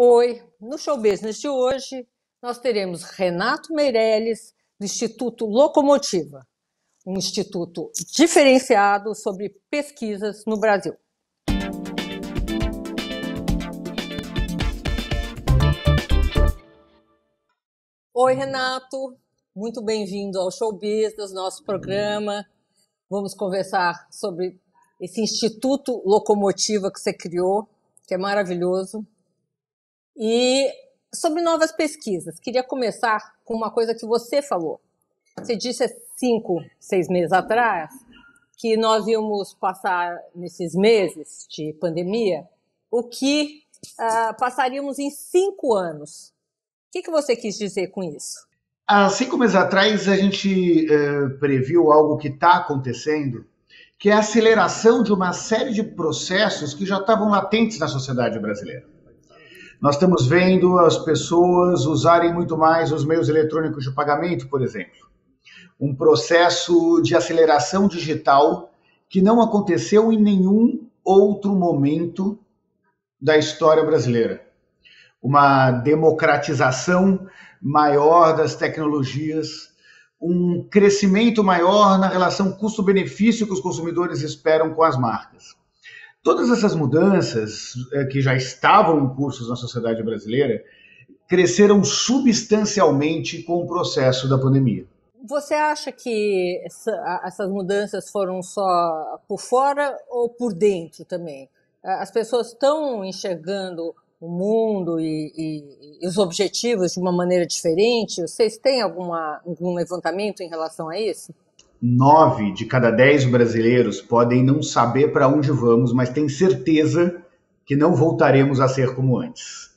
Oi, no Show Business de hoje nós teremos Renato Meirelles, do Instituto Locomotiva, um instituto diferenciado sobre pesquisas no Brasil. Oi, Renato, muito bem-vindo ao Show Business, nosso programa. Vamos conversar sobre esse Instituto Locomotiva que você criou, que é maravilhoso. E sobre novas pesquisas, queria começar com uma coisa que você falou. Você disse há 5, 6 meses atrás que nós íamos passar nesses meses de pandemia o que passaríamos em 5 anos. O que você quis dizer com isso? Há 5 meses atrás a gente previu algo que está acontecendo, que é a aceleração de uma série de processos que já estavam latentes na sociedade brasileira. Nós estamos vendo as pessoas usarem muito mais os meios eletrônicos de pagamento, por exemplo. Um processo de aceleração digital que não aconteceu em nenhum outro momento da história brasileira. Uma democratização maior das tecnologias, um crescimento maior na relação custo-benefício que os consumidores esperam com as marcas. Todas essas mudanças que já estavam em curso na sociedade brasileira cresceram substancialmente com o processo da pandemia. Você acha que essas mudanças foram só por fora ou por dentro também? As pessoas estão enxergando o mundo e os objetivos de uma maneira diferente? Vocês têm algum levantamento em relação a isso? 9 de cada 10 brasileiros podem não saber para onde vamos, mas têm certeza que não voltaremos a ser como antes.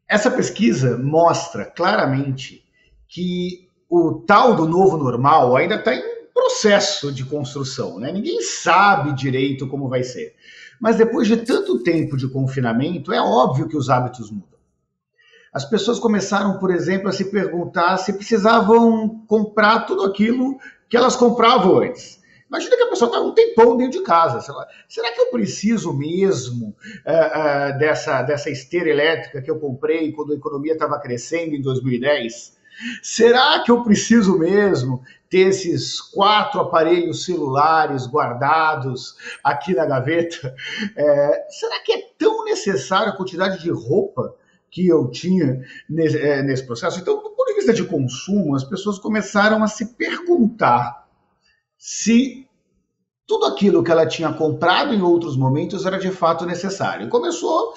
Essa pesquisa mostra claramente que o tal do novo normal ainda está em processo de construção, né? Ninguém sabe direito como vai ser. Mas depois de tanto tempo de confinamento, é óbvio que os hábitos mudam. As pessoas começaram, por exemplo, a se perguntar se precisavam comprar tudo aquilo que elas compravam antes. Imagina que a pessoa está um tempão dentro de casa. Será que eu preciso mesmo dessa esteira elétrica que eu comprei quando a economia estava crescendo em 2010? Será que eu preciso mesmo ter esses 4 aparelhos celulares guardados aqui na gaveta? Será que é tão necessária a quantidade de roupa que eu tinha nesse processo? Então, do ponto de vista de consumo, as pessoas começaram a se perguntar se tudo aquilo que ela tinha comprado em outros momentos era de fato necessário. E começou,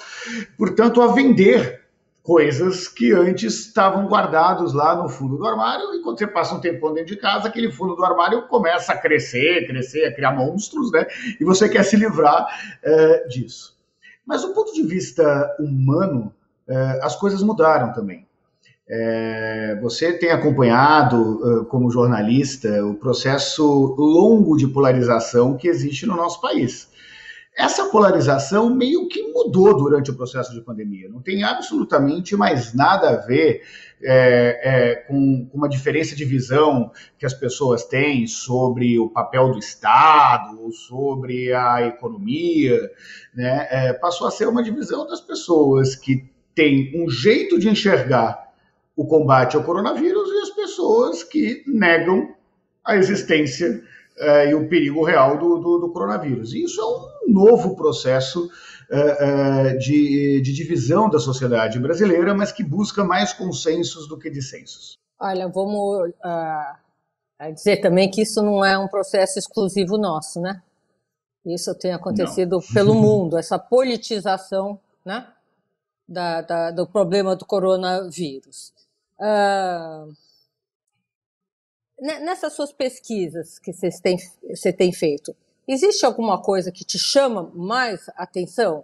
portanto, a vender coisas que antes estavam guardados lá no fundo do armário, e quando você passa um tempão dentro de casa, aquele fundo do armário começa a crescer, a criar monstros, né? E você quer se livrar disso. Mas do ponto de vista humano, as coisas mudaram também. Você tem acompanhado, como jornalista, o processo longo de polarização que existe no nosso país. Essa polarização meio que mudou durante o processo de pandemia. Não tem absolutamente mais nada a ver com uma diferença de visão que as pessoas têm sobre o papel do Estado, sobre a economia, né? Passou a ser uma divisão das pessoas que tem um jeito de enxergar o combate ao coronavírus e as pessoas que negam a existência e o perigo real do coronavírus. E isso é um novo processo de divisão da sociedade brasileira, mas que busca mais consensos do que dissensos. Olha, vamos dizer também que isso não é um processo exclusivo nosso, né? Isso tem acontecido pelo mundo, essa politização, né? Do problema do coronavírus. Nessas suas pesquisas que você tem feito, existe alguma coisa que te chama mais atenção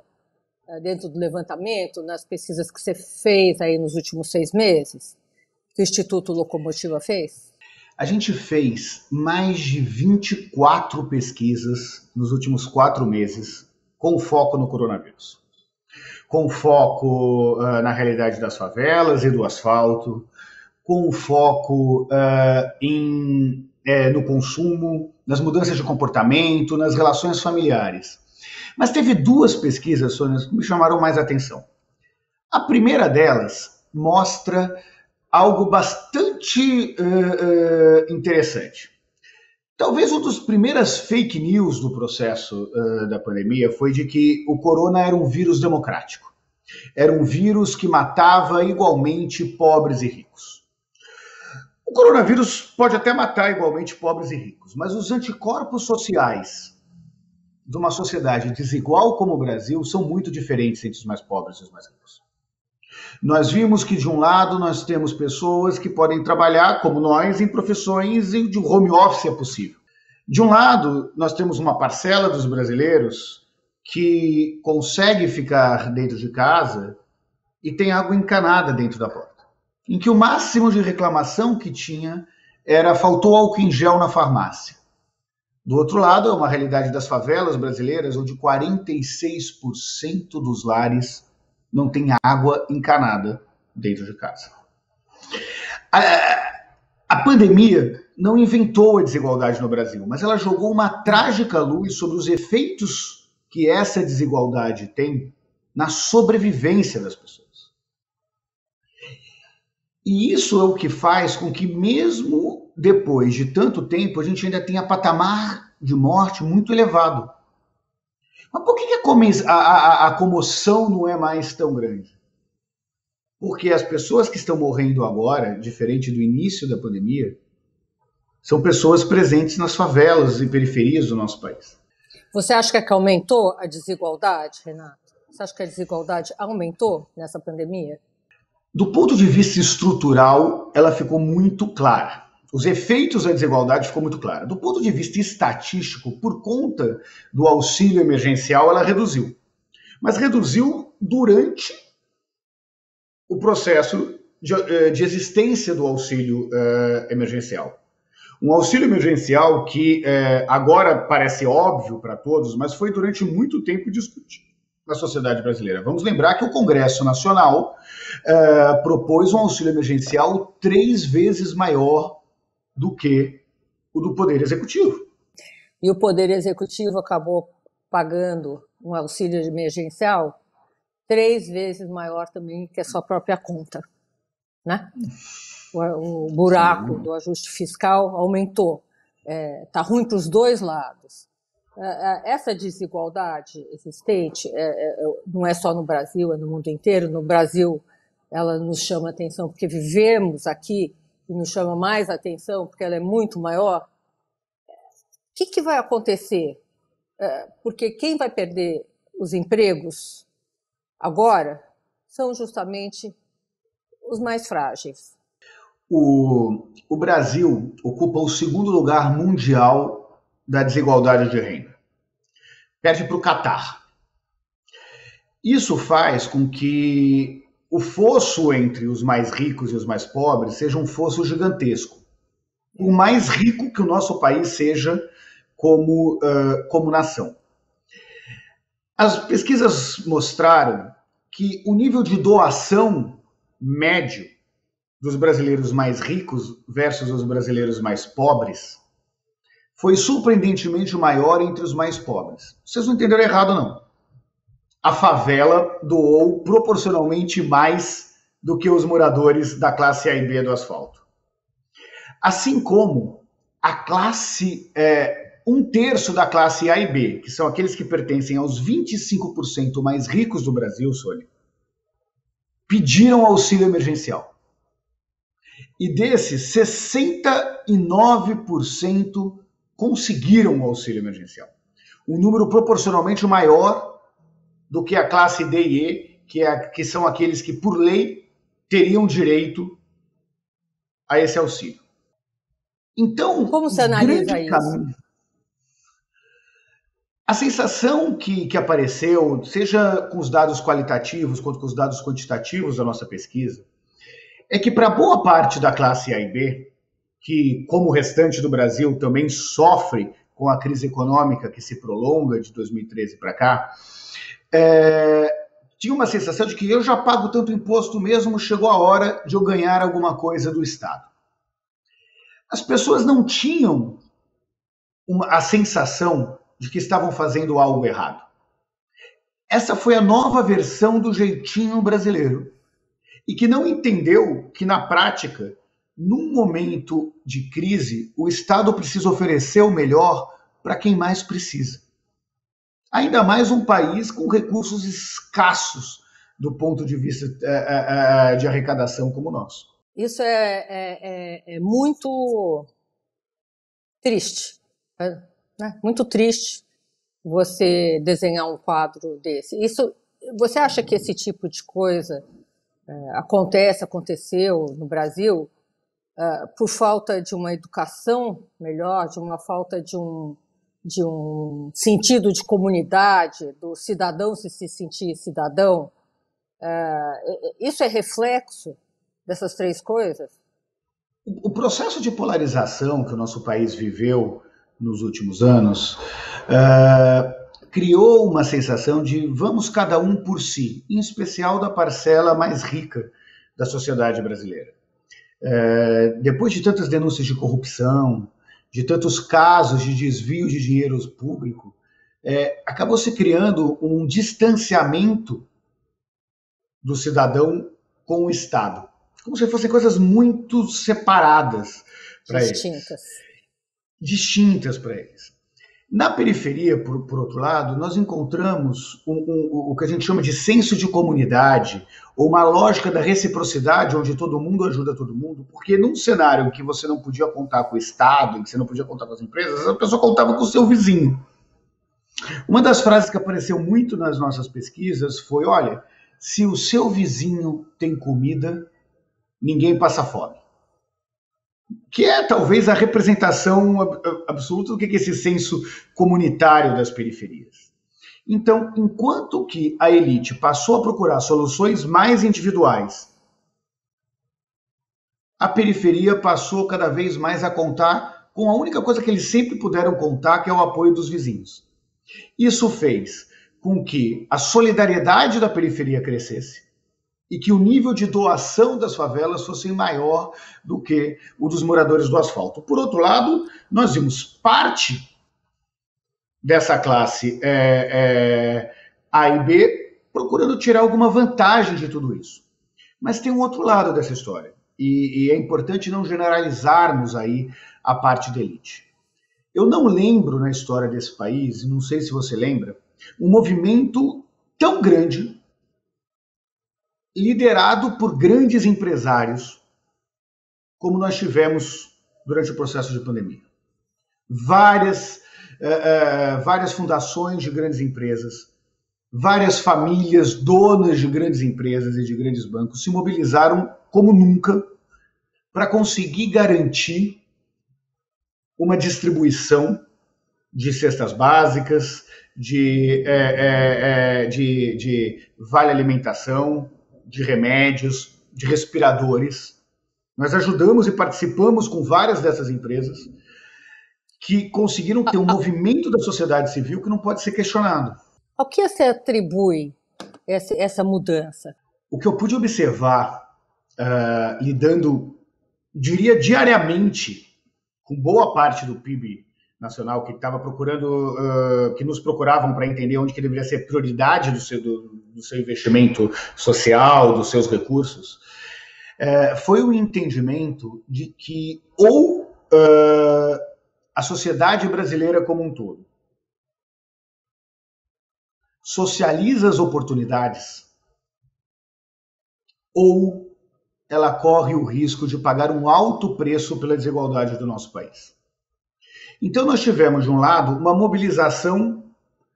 dentro do levantamento, nas pesquisas que você fez aí nos últimos 6 meses, que o Instituto Locomotiva fez? A gente fez mais de 24 pesquisas nos últimos 4 meses com foco no coronavírus. Com foco na realidade das favelas e do asfalto, com foco no consumo, nas mudanças de comportamento, nas relações familiares. Mas teve 2 pesquisas, Sônia, que me chamaram mais atenção. A primeira delas mostra algo bastante interessante. Talvez uma das primeiras fake news do processo da pandemia foi de que o corona era um vírus democrático. Era um vírus que matava igualmente pobres e ricos. O coronavírus pode até matar igualmente pobres e ricos, mas os anticorpos sociais de uma sociedade desigual como o Brasil são muito diferentes entre os mais pobres e os mais ricos. Nós vimos que, de um lado, nós temos pessoas que podem trabalhar, como nós, em profissões de home office é possível. De um lado, nós temos uma parcela dos brasileiros que consegue ficar dentro de casa e tem água encanada dentro da porta. Em que o máximo de reclamação que tinha era faltou álcool em gel na farmácia. Do outro lado, é uma realidade das favelas brasileiras, onde 46% dos lares não tem água encanada dentro de casa. A pandemia não inventou a desigualdade no Brasil, mas ela jogou uma trágica luz sobre os efeitos que essa desigualdade tem na sobrevivência das pessoas. E isso é o que faz com que, mesmo depois de tanto tempo, a gente ainda tenha patamar de morte muito elevado. Mas por que a comoção não é mais tão grande? Porque as pessoas que estão morrendo agora, diferente do início da pandemia, são pessoas presentes nas favelas e periferias do nosso país. Você acha que aumentou a desigualdade, Renato? Você acha que a desigualdade aumentou nessa pandemia? Do ponto de vista estrutural, ela ficou muito clara. Os efeitos da desigualdade ficou muito claro. Do ponto de vista estatístico, por conta do auxílio emergencial, ela reduziu. Mas reduziu durante o processo de existência do auxílio emergencial. Um auxílio emergencial que agora parece óbvio para todos, mas foi durante muito tempo discutido na sociedade brasileira. Vamos lembrar que o Congresso Nacional propôs um auxílio emergencial 3 vezes maior do que o do Poder Executivo. E o Poder Executivo acabou pagando um auxílio emergencial 3 vezes maior também que a sua própria conta, né? O buraco do ajuste fiscal aumentou. Está ruim para os dois lados. Essa desigualdade existente não é só no Brasil, é no mundo inteiro. No Brasil, ela nos chama atenção porque vivemos aqui e nos chama mais atenção porque ela é muito maior. O que vai acontecer? Porque quem vai perder os empregos agora são justamente os mais frágeis. O Brasil ocupa o 2º lugar mundial da desigualdade de renda. Perde para o Catar. Isso faz com que o fosso entre os mais ricos e os mais pobres seja um fosso gigantesco. O mais rico que o nosso país seja como nação. As pesquisas mostraram que o nível de doação médio dos brasileiros mais ricos versus os brasileiros mais pobres foi surpreendentemente maior entre os mais pobres. Vocês não entenderam errado, não. A favela doou proporcionalmente mais do que os moradores da classe A e B do asfalto. Assim como a classe, 1/3 da classe A e B, que são aqueles que pertencem aos 25% mais ricos do Brasil, Sônia, pediram auxílio emergencial. E desses, 69% conseguiram o auxílio emergencial. Um número proporcionalmente maior do que a classe D e E, que são aqueles que, por lei, teriam direito a esse auxílio. Então, como você analisa isso? A sensação que apareceu, seja com os dados qualitativos quanto com os dados quantitativos da nossa pesquisa, é que para boa parte da classe A e B, que, como o restante do Brasil, também sofre com a crise econômica que se prolonga de 2013 para cá, tinha uma sensação de que eu já pago tanto imposto mesmo, chegou a hora de eu ganhar alguma coisa do Estado. As pessoas não tinham a sensação de que estavam fazendo algo errado. essa foi a nova versão do jeitinho brasileiro e que não entendeu que, na prática, num momento de crise, o Estado precisa oferecer o melhor para quem mais precisa. Ainda mais um país com recursos escassos do ponto de vista de arrecadação como o nosso. Isso é muito triste, né? Muito triste você desenhar um quadro desse. Você acha que esse tipo de coisa aconteceu no Brasil por falta de uma educação melhor, de uma falta de um sentido de comunidade, do cidadão se sentir cidadão? Isso é reflexo dessas três coisas? O processo de polarização que o nosso país viveu nos últimos anos criou uma sensação de vamos cada um por si, em especial da parcela mais rica da sociedade brasileira. Depois de tantas denúncias de corrupção, de tantos casos de desvio de dinheiro público, acabou se criando um distanciamento do cidadão com o Estado, como se fossem coisas muito separadas para eles. Distintas para eles. Na periferia, por outro lado, nós encontramos o que a gente chama de senso de comunidade, ou uma lógica da reciprocidade, onde todo mundo ajuda todo mundo, porque num cenário em que você não podia contar com o Estado, em que você não podia contar com as empresas, a pessoa contava com o seu vizinho. Uma das frases que apareceu muito nas nossas pesquisas foi, olha, se o seu vizinho tem comida, ninguém passa fome. Que é talvez a representação absoluta do que é esse senso comunitário das periferias. Então, enquanto que a elite passou a procurar soluções mais individuais, a periferia passou cada vez mais a contar com a única coisa que eles sempre puderam contar, que é o apoio dos vizinhos. Isso fez com que a solidariedade da periferia crescesse e que o nível de doação das favelas fosse maior do que o dos moradores do asfalto. Por outro lado, nós vimos parte dessa classe A e B procurando tirar alguma vantagem de tudo isso. Mas tem um outro lado dessa história, e é importante não generalizarmos aí a parte da elite. Eu não lembro na história desse país, não sei se você lembra, um movimento tão grande, liderado por grandes empresários, como nós tivemos durante o processo de pandemia. Várias fundações de grandes empresas, várias famílias donas de grandes empresas e de grandes bancos se mobilizaram como nunca para conseguir garantir uma distribuição de cestas básicas, de vale alimentação, de remédios, de respiradores. Nós ajudamos e participamos com várias dessas empresas que conseguiram ter um movimento da sociedade civil que não pode ser questionado. Ao que você atribui essa mudança? O que eu pude observar, lidando, diria, diariamente, com boa parte do PIB nacional, que estava procurando, que nos procuravam para entender onde que deveria ser prioridade do seu investimento social, dos seus recursos, foi o entendimento de que a sociedade brasileira como um todo socializa as oportunidades ou ela corre o risco de pagar um alto preço pela desigualdade do nosso país. Então nós tivemos, de um lado, uma mobilização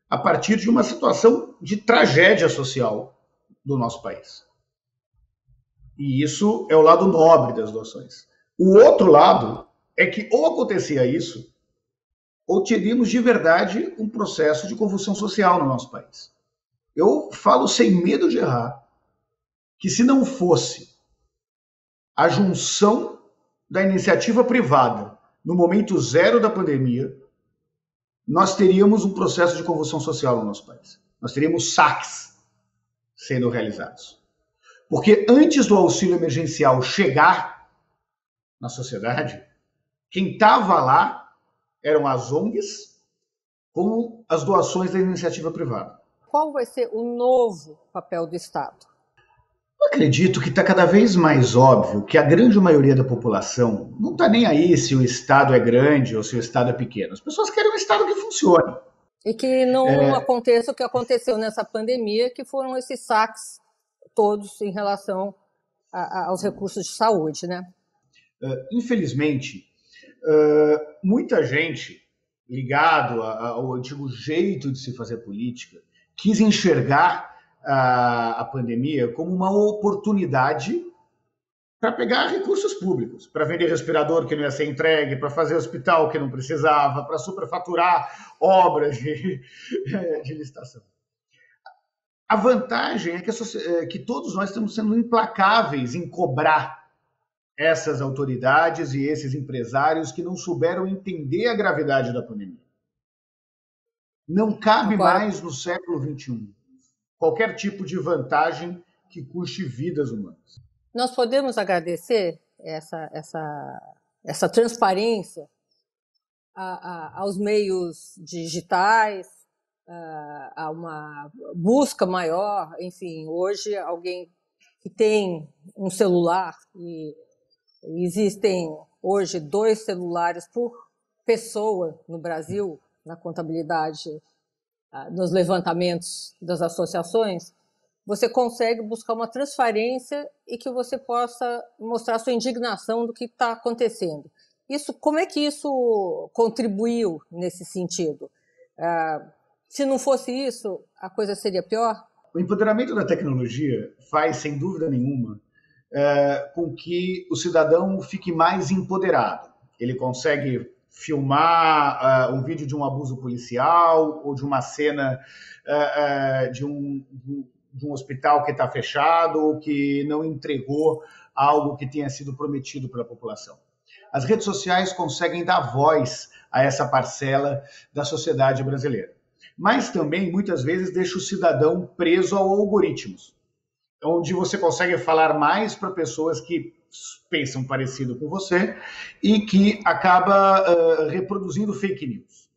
a partir de uma situação de tragédia social do nosso país. E isso é o lado nobre das doações. O outro lado é que ou acontecia isso, ou teríamos de verdade um processo de convulsão social no nosso país. Eu falo sem medo de errar que se não fosse a junção da iniciativa privada no momento zero da pandemia, nós teríamos um processo de convulsão social no nosso país. Nós teríamos saques sendo realizados. Porque antes do auxílio emergencial chegar na sociedade, quem estava lá eram as ONGs com as doações da iniciativa privada. qual vai ser o novo papel do Estado? Eu acredito que está cada vez mais óbvio que a grande maioria da população não está nem aí se o Estado é grande ou se o Estado é pequeno. As pessoas querem um Estado que funcione. E que não aconteça o que aconteceu nessa pandemia, que foram esses saques todos em relação aos recursos de saúde, né? Infelizmente, muita gente ligado ao antigo jeito de se fazer política quis enxergar a pandemia como uma oportunidade para pegar recursos públicos, para vender respirador que não ia ser entregue, para fazer hospital que não precisava, para superfaturar obras de licitação. A vantagem é que todos nós estamos sendo implacáveis em cobrar essas autoridades e esses empresários que não souberam entender a gravidade da pandemia. Não cabe mais no século XXI qualquer tipo de vantagem que custe vidas humanas. Nós podemos agradecer essa transparência aos meios digitais, a uma busca maior. Enfim, hoje alguém que tem um celular, e existem hoje 2 celulares por pessoa no Brasil, na contabilidade, nos levantamentos das associações, você consegue buscar uma transparência e que você possa mostrar sua indignação do que está acontecendo. Como é que isso contribuiu nesse sentido? Se não fosse isso, a coisa seria pior? O empoderamento da tecnologia faz, sem dúvida nenhuma, com que o cidadão fique mais empoderado. Ele consegue filmar um vídeo de um abuso policial ou de uma cena de um hospital que está fechado ou que não entregou algo que tenha sido prometido pela população. As redes sociais conseguem dar voz a essa parcela da sociedade brasileira. Mas também, muitas vezes, deixa o cidadão preso a algoritmos, onde você consegue falar mais para pessoas que pensam parecido com você e que acaba reproduzindo fake news.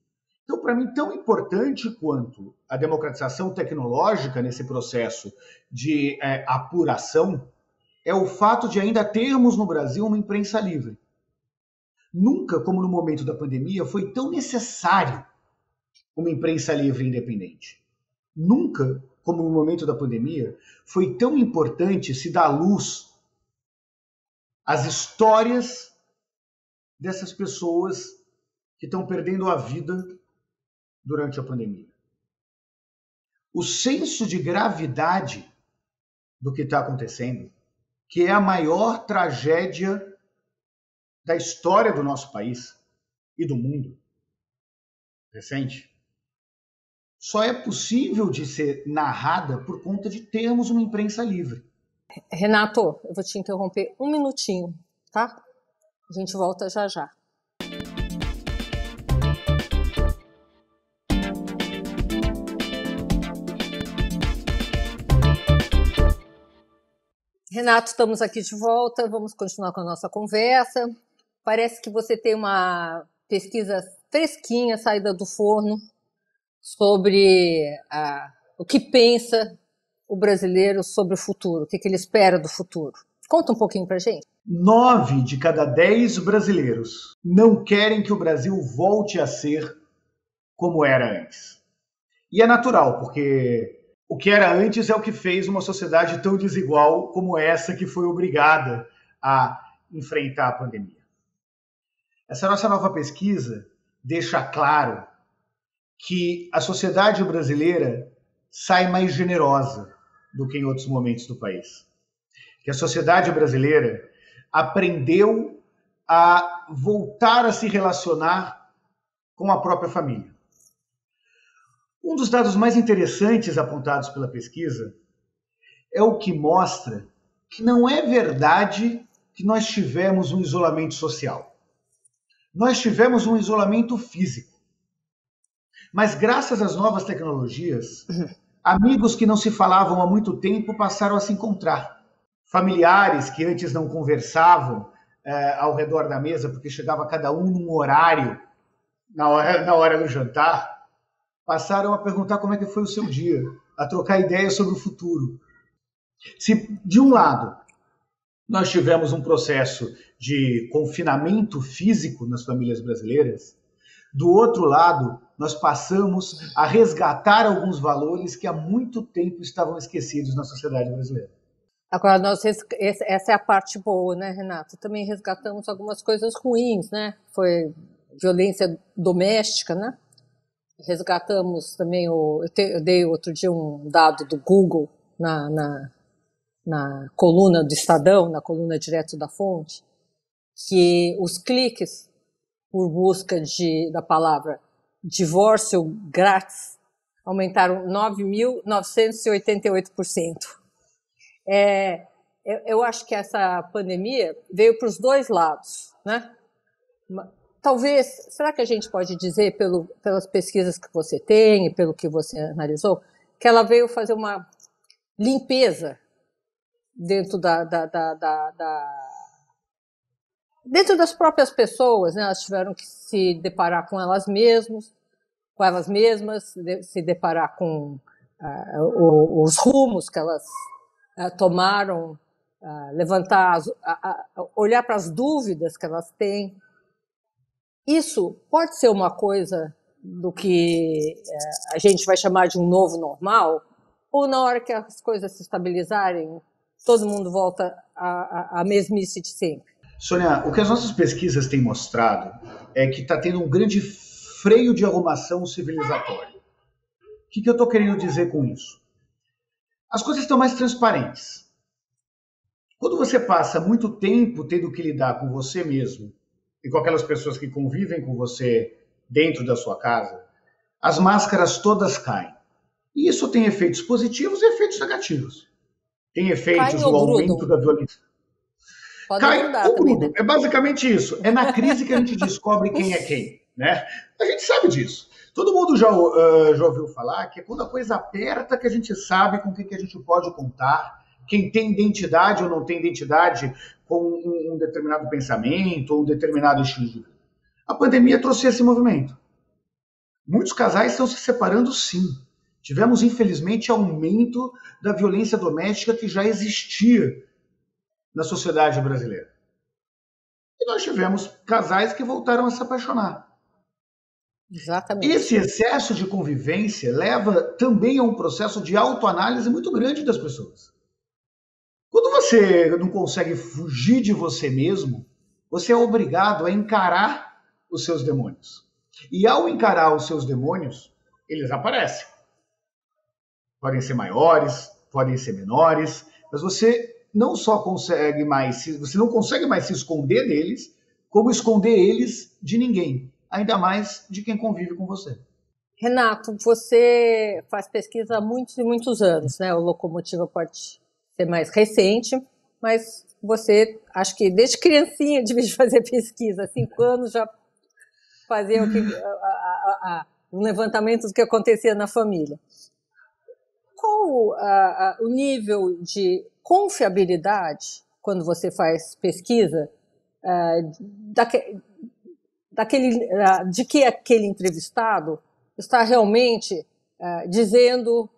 Então, para mim, tão importante quanto a democratização tecnológica nesse processo de apuração é o fato de ainda termos no Brasil uma imprensa livre. Nunca, como no momento da pandemia, foi tão necessário uma imprensa livre e independente. Nunca, como no momento da pandemia, foi tão importante se dar luz às histórias dessas pessoas que estão perdendo a vida durante a pandemia. O senso de gravidade do que está acontecendo, que é a maior tragédia da história do nosso país e do mundo recente, só é possível de ser narrada por conta de termos uma imprensa livre. Renato, eu vou te interromper um minutinho, tá? A gente volta já já. Renato, estamos aqui de volta, vamos continuar com a nossa conversa. Parece que você tem uma pesquisa fresquinha, saída do forno, sobre o que pensa o brasileiro sobre o futuro, o que ele espera do futuro. Conta um pouquinho pra gente. 9 de cada 10 brasileiros não querem que o Brasil volte a ser como era antes. E é natural, porque o que era antes é o que fez uma sociedade tão desigual como essa que foi obrigada a enfrentar a pandemia. Essa nossa nova pesquisa deixa claro que a sociedade brasileira sai mais generosa do que em outros momentos do país. Que a sociedade brasileira aprendeu a voltar a se relacionar com a própria família. Um dos dados mais interessantes apontados pela pesquisa é o que mostra que não é verdade que nós tivemos um isolamento social. Nós tivemos um isolamento físico. Mas graças às novas tecnologias, amigos que não se falavam há muito tempo passaram a se encontrar. Familiares que antes não conversavam ao redor da mesa, porque chegava cada um num horário, na hora do jantar, passaram a perguntar como é que foi o seu dia, a trocar ideias sobre o futuro. Se, de um lado, nós tivemos um processo de confinamento físico nas famílias brasileiras, do outro lado, nós passamos a resgatar alguns valores que há muito tempo estavam esquecidos na sociedade brasileira. Agora, essa é a parte boa, né, Renato? Também resgatamos algumas coisas ruins, né? Foi violência doméstica, né? Resgatamos também, eu dei outro dia um dado do Google na coluna do Estadão, na coluna direto da fonte, que os cliques por busca da palavra divórcio grátis aumentaram 9.988%. Eu acho que essa pandemia veio para os dois lados, né? Talvez, será que a gente pode dizer, pelas pesquisas que você tem e pelo que você analisou, que ela veio fazer uma limpeza dentro dentro das próprias pessoas, né? Elas tiveram que se deparar com elas mesmas, se deparar com os rumos que elas tomaram, olhar para as dúvidas que elas têm. Isso pode ser uma coisa do que a gente vai chamar de um novo normal, ou na hora que as coisas se estabilizarem, todo mundo volta à mesmice de sempre? Sônia, o que as nossas pesquisas têm mostrado é que está tendo um grande freio de arrumação civilizatória. O que eu estou querendo dizer com isso? As coisas estão mais transparentes. Quando você passa muito tempo tendo que lidar com você mesmo e com aquelas pessoas que convivem com você dentro da sua casa, as máscaras todas caem. E isso tem efeitos positivos e efeitos negativos. Tem efeitos no aumento da violência. Cai ou grudo. Né? É basicamente isso. É na crise que a gente descobre quem é quem. Né? A gente sabe disso. Todo mundo já ouviu falar que é quando a coisa aperta que a gente sabe com quem que a gente pode contar, quem tem identidade ou não tem identidade com um determinado pensamento ou um determinado estilo de vida. A pandemia trouxe esse movimento. Muitos casais estão se separando, sim. Tivemos, infelizmente, aumento da violência doméstica que já existia na sociedade brasileira. E nós tivemos casais que voltaram a se apaixonar. Exatamente. Esse excesso de convivência leva também a um processo de autoanálise muito grande das pessoas. Quando você não consegue fugir de você mesmo, você é obrigado a encarar os seus demônios. E ao encarar os seus demônios, eles aparecem. Podem ser maiores, podem ser menores, mas você não consegue mais se esconder deles, como esconder eles de ninguém, ainda mais de quem convive com você. Renato, você faz pesquisa há muitos e muitos anos, né? O Locomotiva pode ser mais recente, mas você, acho que desde criancinha devia fazer pesquisa, 5 anos já fazia um levantamento do que acontecia na família. Qual o nível de confiabilidade, quando você faz pesquisa, de que aquele entrevistado está realmente dizendo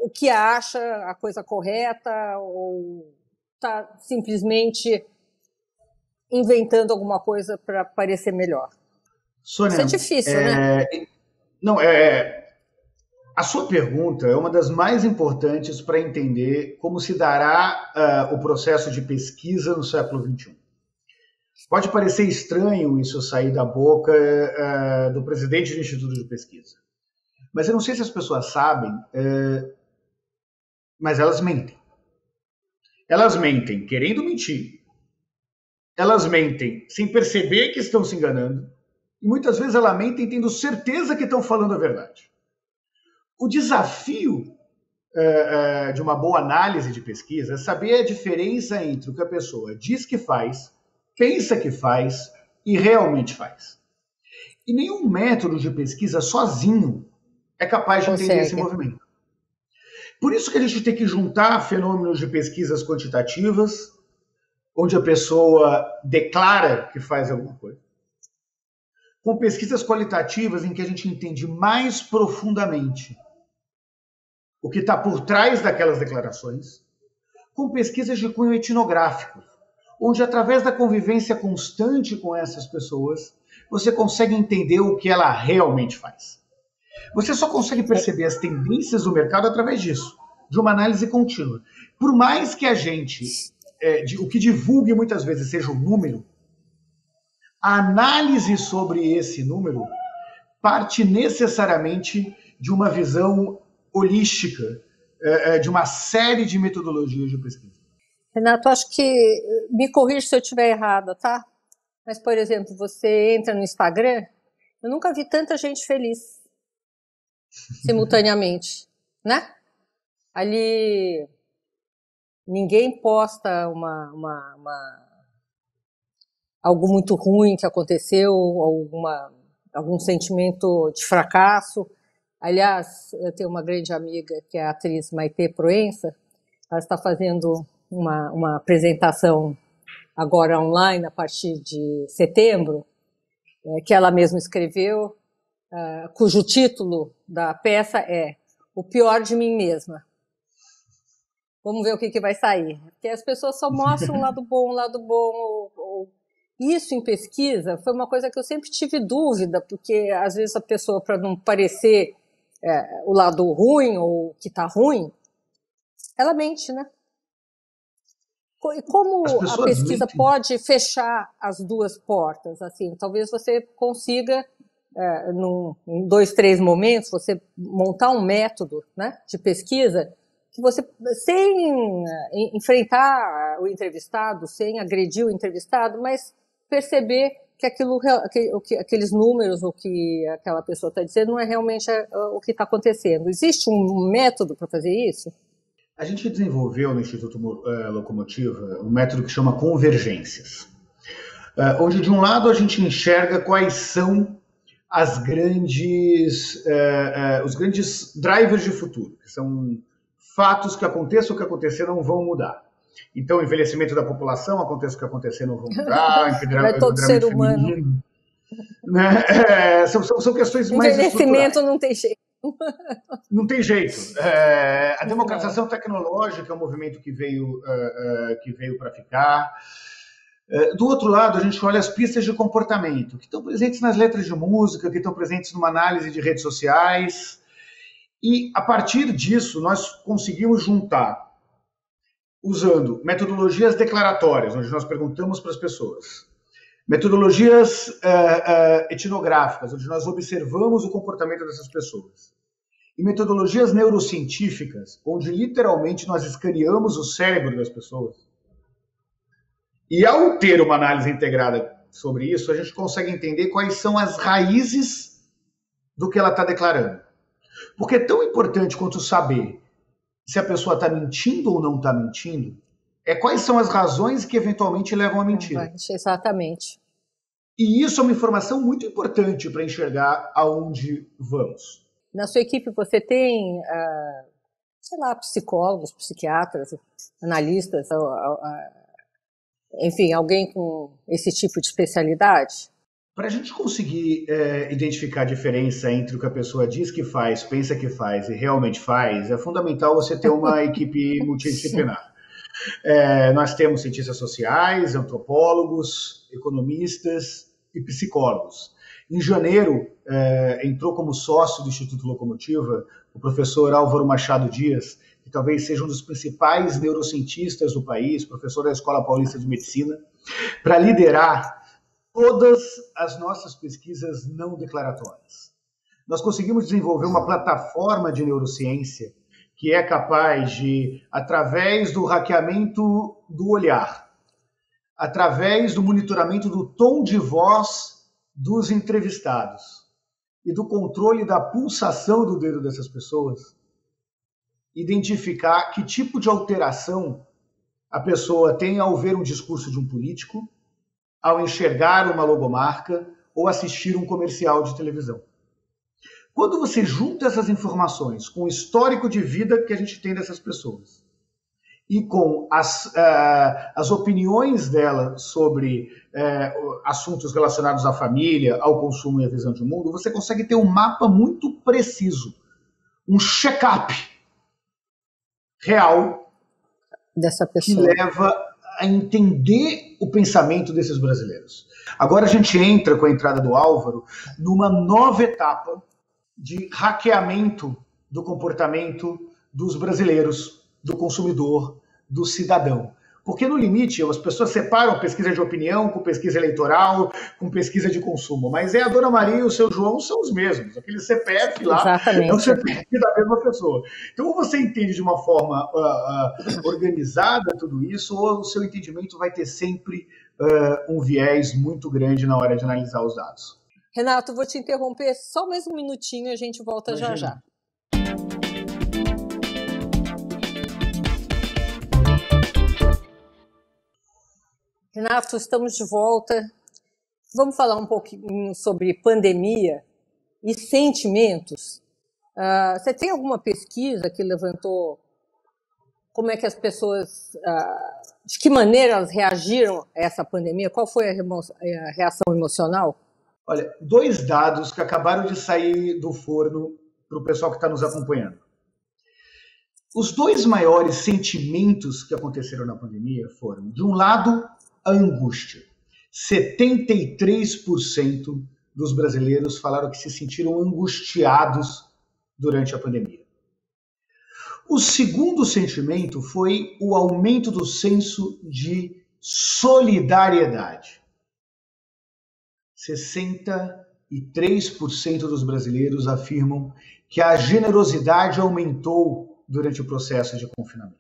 o que acha a coisa correta ou está simplesmente inventando alguma coisa para parecer melhor? Sônia, isso é difícil, né? Não, a sua pergunta é uma das mais importantes para entender como se dará o processo de pesquisa no século XXI. Pode parecer estranho isso sair da boca do presidente do Instituto de Pesquisa. Mas eu não sei se as pessoas sabem, mas elas mentem. Elas mentem querendo mentir. Elas mentem sem perceber que estão se enganando. E muitas vezes elas mentem tendo certeza que estão falando a verdade. O desafio de uma boa análise de pesquisa é saber a diferença entre o que a pessoa diz que faz, pensa que faz e realmente faz. E nenhum método de pesquisa sozinho é capaz de entender esse movimento. Por isso que a gente tem que juntar fenômenos de pesquisas quantitativas, onde a pessoa declara que faz alguma coisa, com pesquisas qualitativas em que a gente entende mais profundamente o que está por trás daquelas declarações, com pesquisas de cunho etnográfico, onde, através da convivência constante com essas pessoas, você consegue entender o que ela realmente faz. Você só consegue perceber as tendências do mercado através disso, de uma análise contínua. Por mais que a gente, o que divulgue muitas vezes seja um número, a análise sobre esse número parte necessariamente de uma visão holística, de uma série de metodologias de pesquisa. Renato, acho que, me corrija se eu estiver errada, tá? Mas, por exemplo, você entra no Instagram, eu nunca vi tanta gente feliz simultaneamente, né? Ali ninguém posta algo muito ruim que aconteceu, algum sentimento de fracasso. Aliás, eu tenho uma grande amiga que é a atriz Maitê Proença. Ela está fazendo uma apresentação agora online a partir de setembro, que ela mesma escreveu, cujo título da peça é O Pior de Mim Mesma. Vamos ver o que vai sair. Porque as pessoas só mostram o lado bom, Isso em pesquisa foi uma coisa que eu sempre tive dúvida, porque às vezes a pessoa, para não parecer o lado ruim ou que está ruim, ela mente, né? E como a pesquisa pode fechar as duas portas? Assim, talvez você consiga, em 2, 3 momentos, você montar um método, né, de pesquisa que você, sem enfrentar o entrevistado, sem agredir o entrevistado, mas perceber que aqueles números, o que aquela pessoa está dizendo, não é realmente o que está acontecendo. Existe um método para fazer isso? A gente desenvolveu no Instituto Locomotiva um método que chama convergências, onde de um lado a gente enxerga quais são os grandes drivers de futuro, que são fatos que aconteçam ou que acontecer não vão mudar. Então, envelhecimento da população, aconteça o que acontecer, não vão mudar. É todo ser humano. Né? São questões mais estruturais. Envelhecimento não tem jeito. Não tem jeito. A democratização tecnológica é um movimento que veio para ficar. Do outro lado, a gente olha as pistas de comportamento, que estão presentes nas letras de música, que estão presentes numa análise de redes sociais. E, a partir disso, nós conseguimos juntar, usando metodologias declaratórias, onde nós perguntamos para as pessoas, metodologias etnográficas, onde nós observamos o comportamento dessas pessoas, e metodologias neurocientíficas, onde literalmente nós escaneamos o cérebro das pessoas. E ao ter uma análise integrada sobre isso, a gente consegue entender quais são as raízes do que ela está declarando. Porque é tão importante quanto saber se a pessoa está mentindo ou não está mentindo, quais são as razões que eventualmente levam à mentira. Exatamente. E isso é uma informação muito importante para enxergar aonde vamos. Na sua equipe você tem, psicólogos, psiquiatras, analistas, enfim, alguém com esse tipo de especialidade? Para a gente conseguir identificar a diferença entre o que a pessoa diz que faz, pensa que faz e realmente faz, é fundamental você ter uma equipe multidisciplinar. Nós temos cientistas sociais, antropólogos, economistas e psicólogos. Em janeiro, entrou como sócio do Instituto Locomotiva o professor Álvaro Machado Dias, que talvez seja um dos principais neurocientistas do país, professor da Escola Paulista de Medicina, para liderar todas as nossas pesquisas não declaratórias. Nós conseguimos desenvolver uma plataforma de neurociência que é capaz de, através do hackeamento do olhar, através do monitoramento do tom de voz dos entrevistados e do controle da pulsação do dedo dessas pessoas, identificar que tipo de alteração a pessoa tem ao ver um discurso de um político, ao enxergar uma logomarca ou assistir um comercial de televisão. Quando você junta essas informações com o histórico de vida que a gente tem dessas pessoas e com as opiniões dela sobre assuntos relacionados à família, ao consumo e à visão de mundo, você consegue ter um mapa muito preciso, um check-up real dessa que pessoa leva a entender o pensamento desses brasileiros. Agora a gente entra, com a entrada do Álvaro, numa nova etapa de hackeamento do comportamento dos brasileiros, do consumidor, do cidadão. Porque, no limite, as pessoas separam pesquisa de opinião com pesquisa eleitoral, com pesquisa de consumo. Mas a Dona Maria e o seu João são os mesmos. Aquele CPF lá Exatamente. é o CPF da mesma pessoa. Então, ou você entende de uma forma organizada tudo isso, ou o seu entendimento vai ter sempre um viés muito grande na hora de analisar os dados. Renato, vou te interromper só mais um minutinho, a gente volta já já. Renato, estamos de volta. Vamos falar um pouquinho sobre pandemia e sentimentos. Você tem alguma pesquisa que levantou como é que as pessoas, de que maneira elas reagiram a essa pandemia? Qual foi a reação emocional? Olha, 2 dados que acabaram de sair do forno para o pessoal que está nos acompanhando. Os 2 maiores sentimentos que aconteceram na pandemia foram, de um lado, a angústia. 73% dos brasileiros falaram que se sentiram angustiados durante a pandemia. O segundo sentimento foi o aumento do senso de solidariedade. 63% dos brasileiros afirmam que a generosidade aumentou durante o processo de confinamento.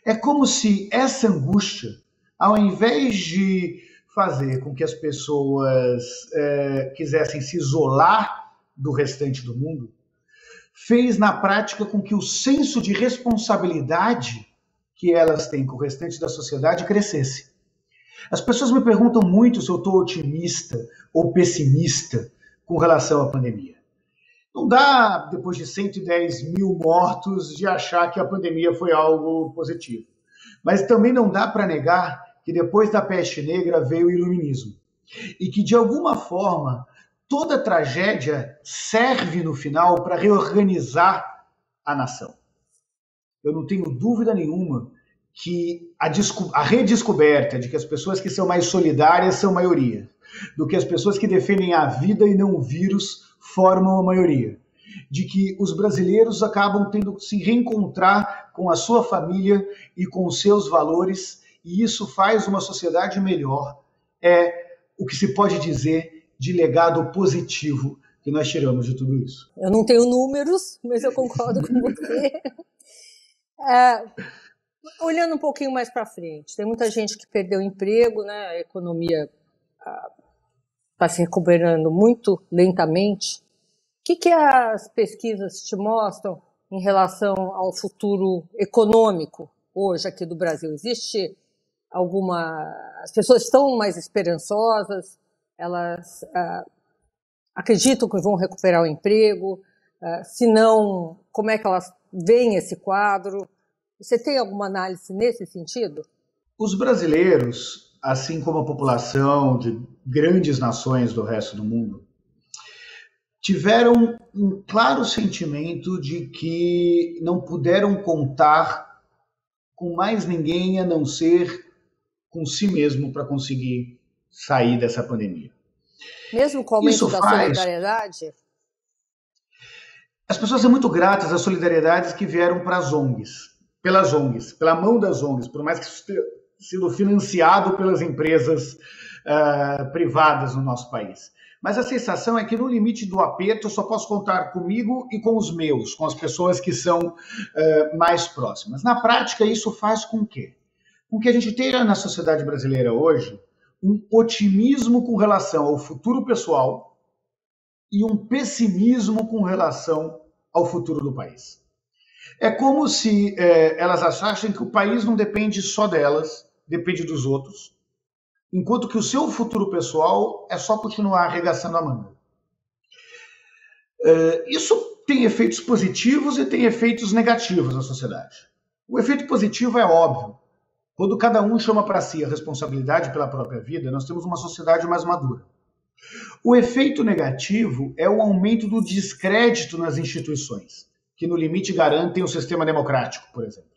É como se essa angústia, ao invés de fazer com que as pessoas quisessem se isolar do restante do mundo, fez na prática com que o senso de responsabilidade que elas têm com o restante da sociedade crescesse. As pessoas me perguntam muito se eu estou otimista ou pessimista com relação à pandemia. Não dá, depois de 110 mil mortos, de achar que a pandemia foi algo positivo. Mas também não dá para negar que depois da peste negra veio o iluminismo. E que, de alguma forma, toda tragédia serve no final para reorganizar a nação. Eu não tenho dúvida nenhuma que a redescoberta de que as pessoas que são mais solidárias são maioria, do que as pessoas que defendem a vida e não o vírus formam a maioria, de que os brasileiros acabam tendo que se reencontrar com a sua família e com os seus valores, e isso faz uma sociedade melhor, é o que se pode dizer de legado positivo que nós tiramos de tudo isso. Eu não tenho números, mas eu concordo com você. Olhando um pouquinho mais para frente, tem muita gente que perdeu emprego, né? A economia está se recuperando muito lentamente. O que as pesquisas te mostram em relação ao futuro econômico hoje aqui do Brasil? Existe as pessoas estão mais esperançosas? Elas acreditam que vão recuperar o emprego? Se não, como é que elas veem esse quadro? Você tem alguma análise nesse sentido? Os brasileiros, assim como a população de grandes nações do resto do mundo, tiveram um claro sentimento de que não puderam contar com mais ninguém a não ser com si mesmo para conseguir sair dessa pandemia. Mesmo com o aumento da solidariedade? As pessoas são muito gratas às solidariedades que vieram para as ONGs. Pelas ONGs, pela mão das ONGs, por mais que isso tenha sido financiado pelas empresas privadas no nosso país. Mas a sensação é que no limite do aperto eu só posso contar comigo e com os meus, com as pessoas que são mais próximas. Na prática, isso faz com que a gente tenha na sociedade brasileira hoje um otimismo com relação ao futuro pessoal e um pessimismo com relação ao futuro do país. É como se elas achassem que o país não depende só delas, depende dos outros, enquanto que o seu futuro pessoal é só continuar arregaçando a manga. Isso tem efeitos positivos e tem efeitos negativos na sociedade. O efeito positivo é óbvio. Quando cada um chama para si a responsabilidade pela própria vida, nós temos uma sociedade mais madura. O efeito negativo é o aumento do descrédito nas instituições, que no limite garantem o sistema democrático, por exemplo.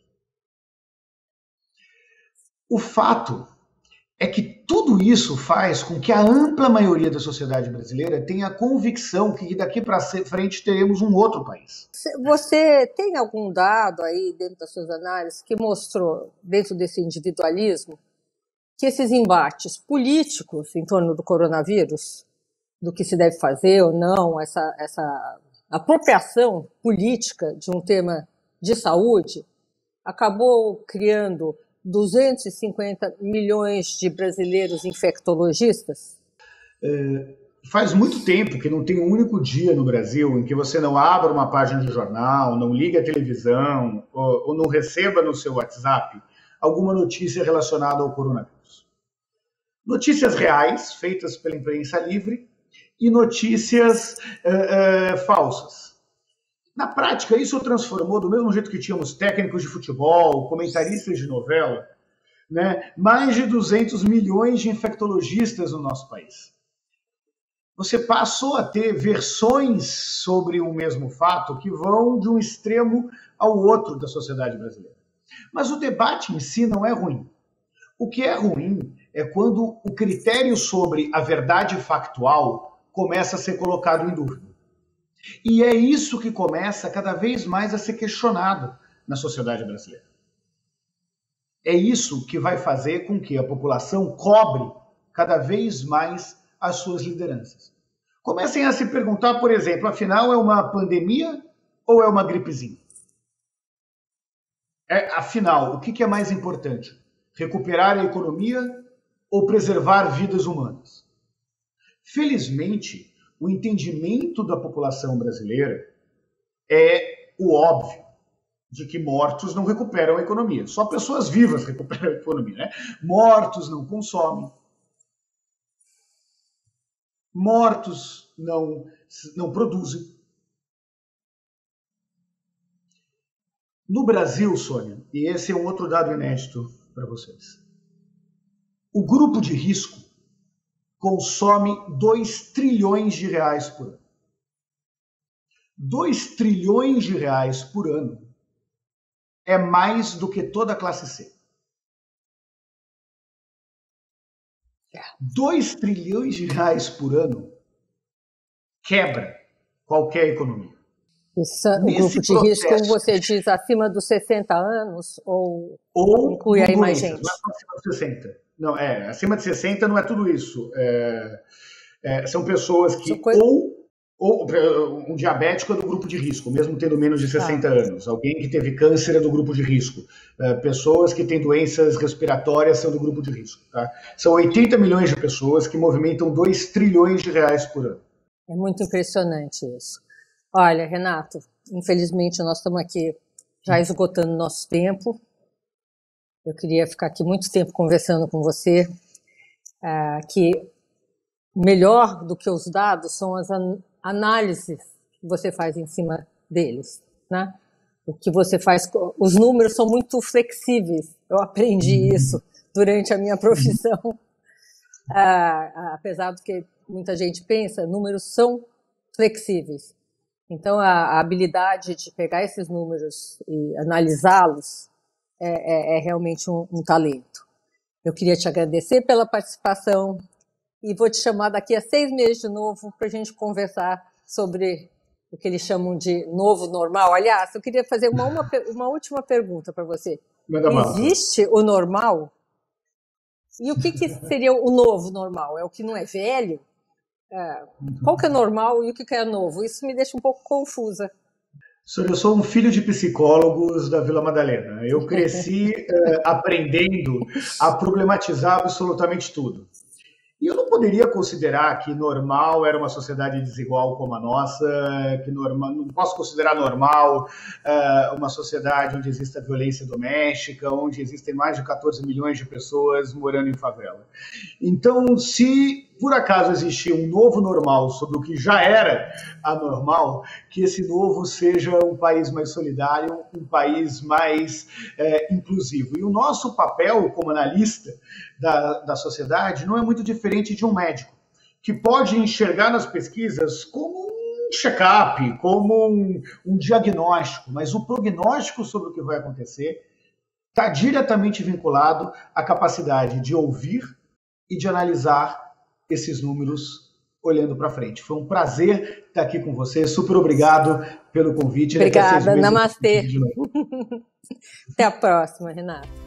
O fato é que tudo isso faz com que a ampla maioria da sociedade brasileira tenha a convicção que daqui para frente teremos um outro país. Você tem algum dado aí dentro das suas análises que mostrou, dentro desse individualismo, que esses embates políticos em torno do coronavírus, do que se deve fazer ou não, essa apropriação política de um tema de saúde, acabou criando 250 milhões de brasileiros infectologistas? Faz muito tempo que não tem um único dia no Brasil em que você não abra uma página de jornal, não ligue a televisão ou não receba no seu WhatsApp alguma notícia relacionada ao coronavírus. Notícias reais, feitas pela imprensa livre, e notícias falsas. Na prática, isso transformou, do mesmo jeito que tínhamos técnicos de futebol, comentaristas de novela, né, mais de 200 milhões de infectologistas no nosso país. Você passou a ter versões sobre o mesmo fato que vão de um extremo ao outro da sociedade brasileira. Mas o debate em si não é ruim. O que é ruim é quando o critério sobre a verdade factual começa a ser colocado em dúvida. E é isso que começa cada vez mais a ser questionado na sociedade brasileira. É isso que vai fazer com que a população cobre cada vez mais as suas lideranças. Comecem a se perguntar, por exemplo, afinal é uma pandemia ou é uma gripezinha? Afinal, o que é mais importante? Recuperar a economia ou preservar vidas humanas? Felizmente, o entendimento da população brasileira é o óbvio, de que mortos não recuperam a economia. Só pessoas vivas recuperam a economia, né? Mortos não consomem. Mortos não produzem. No Brasil, Sônia, e esse é um outro dado inédito para vocês, o grupo de risco consome 2 trilhões de reais por ano. 2 trilhões de reais por ano é mais do que toda a classe C. 2 trilhões de reais por ano quebra qualquer economia. Isso, o grupo de risco, como você diz, acima dos 60 anos ou inclui aí mais gente? Não é acima dos 60. Não, acima de 60 não é tudo isso. São pessoas que ou um diabético é do grupo de risco, mesmo tendo menos de 60 anos. Alguém que teve câncer é do grupo de risco. Pessoas que têm doenças respiratórias são do grupo de risco. Tá? São 80 milhões de pessoas que movimentam 2 trilhões de reais por ano. É muito impressionante isso. Olha, Renato, infelizmente nós estamos aqui já esgotando nosso tempo. Eu queria ficar aqui muito tempo conversando com você, que melhor do que os dados são as análises que você faz em cima deles, né? O que você faz, os números são muito flexíveis. Eu aprendi isso durante a minha profissão. Apesar do que muita gente pensa, números são flexíveis. Então, a habilidade de pegar esses números e analisá-los é realmente um talento. Eu queria te agradecer pela participação e vou te chamar daqui a 6 meses de novo para a gente conversar sobre o que eles chamam de novo normal. Aliás, eu queria fazer uma última pergunta para você. Existe o normal? E o que seria o novo normal? É o que não é velho? Qual que é normal e o que é novo? Isso me deixa um pouco confusa. Eu sou um filho de psicólogos da Vila Madalena. Eu cresci aprendendo a problematizar absolutamente tudo. E eu não poderia considerar que normal era uma sociedade desigual como a nossa, não posso considerar normal uma sociedade onde exista violência doméstica, onde existem mais de 14 milhões de pessoas morando em favela. Então, se por acaso existir um novo normal sobre o que já era anormal, que esse novo seja um país mais solidário, um país mais inclusivo. E o nosso papel como analista da sociedade não é muito diferente de um médico, que pode enxergar nas pesquisas como um check-up, como um diagnóstico, mas o prognóstico sobre o que vai acontecer está diretamente vinculado à capacidade de ouvir e de analisar esses números olhando para frente. Foi um prazer estar aqui com você. Super obrigado pelo convite. Obrigada. Namastê. Até a próxima, Renato.